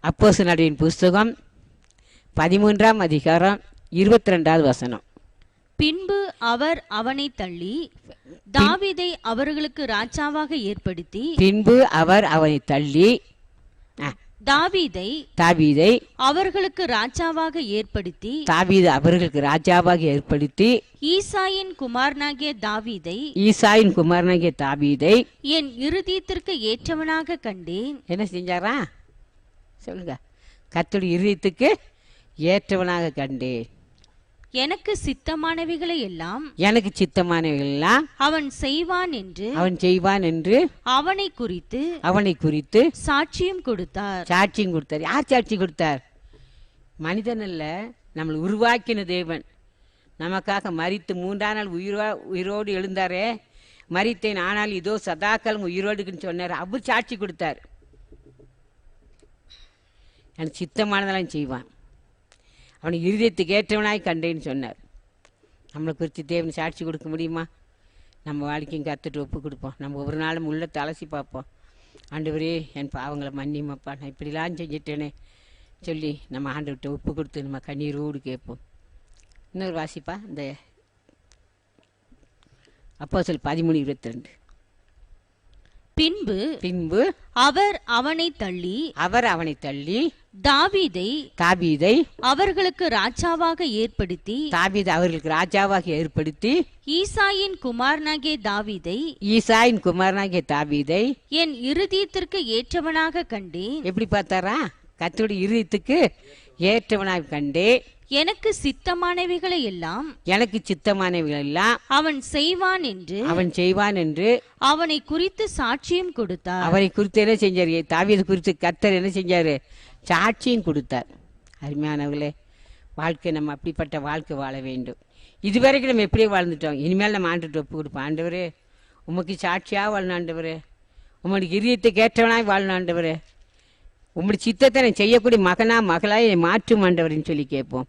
அப்போஸ்தலரின் புஸ்தகம் 13ஆம் அதிகாரம் 22வது வசனம். பின்பு அவர் அவனை தள்ளி தாவீதை அவர்களுக்கு ராஜாவாக ஏற்படுத்தி தாவீதை அவர்களுக்கு ராஜாவாக ஏற்படுத்தி ஈசாயின் குமாரனாகிய தாவீதை என் இருதயத்திற்கு ஏற்றவனாக கண்டேன். என்ன செஞ்சாரா சொல்லுங்க? கர்த்தருடைய இருதயத்துக்கு ஏற்றவனாக கண்டேன். எனக்கு சித்தமானவைகளை எல்லாம் அவன் செய்வான் என்று அவனை குறித்து சாட்சியம் கொடுத்தார். யார் சாட்சி கொடுத்தார்? மனிதன் அல்ல, நம்மளை உருவாக்கின தேவன். நமக்காக மரித்து 3ஆம் நாள் உயிரோடு எழுந்தாரே, மரித்தேன் ஆனால் இதோ சதாக்காலம் உயிரோடுக்குன்னு சொன்னார். அவர் சாட்சி கொடுத்தார். எனக்கு சித்தமானதெல்லாம் செய்வான், அவனை இருதயத்துக்கு ஏற்றவனாய் கண்டேன்னு சொன்னார். நம்மளை குறித்து தேவன் சாட்சி கொடுக்க முடியுமா? நம்ம வாழ்க்கையும் கற்றுட்டு ஒப்பு கொடுப்போம். நம்ம ஒரு நாளும் உள்ளத்தை அலசி பார்ப்போம். ஆண்டவரே, என் பாவங்களை மன்னியுமாப்பா, நான் இப்படிலாம் செஞ்சிட்டேனே சொல்லி நம்ம ஆண்டவர்கிட்ட ஒப்பு கொடுத்து நம்ம கண்ணீரோடு கேட்போம். இன்னொரு வாசிப்பா, இந்த அப்போஸ்தலர் 13:22. பின்பு அவர் அவனை தள்ளி தாவீதை அவர்களுக்கு ராஜாவாக ஏற்படுத்தி ஈசாயின் குமாரனாகிய தாவீதை என் இருதயத்திற்கு ஏற்றவனாக கண்டேன். எப்படி பார்த்தாரா? கர்த்தருடைய இருதயத்துக்கு ஏற்றவனாக கண்டே. எனக்கு சித்தமானவைகளை எல்லாம் அவன் செய்வான் என்று அவனை குறித்து சாட்சியம் கொடுத்தார். அவரை குறித்து என்ன செஞ்சார்? தாவீது குறித்து கர்த்தர் என்ன செஞ்சாரு? சாட்சியும் கொடுத்தார். அருமையானவர்களே, வாழ்க்கை நம்ம அப்படிப்பட்ட வாழ்க்கை வாழ வேண்டும். இதுவரைக்கும் நம்ம எப்படியே வாழ்ந்துட்டோம். இனிமேல் நம்ம ஆண்டுட்டு ஒப்பு கொடுப்போம். ஆண்டவரே, உமக்கு சாட்சியாக வாழணும் ஆண்டவரே, உங்களுடைய இதயத்துக்கு ஏற்றவனாய் வாழணும் ஆண்டவரே, உங்களுடைய சித்தத்தை நான் செய்யக்கூடிய மகனா மகளாய் மாற்றும் ஆண்டவரின்னு சொல்லி கேட்போம்.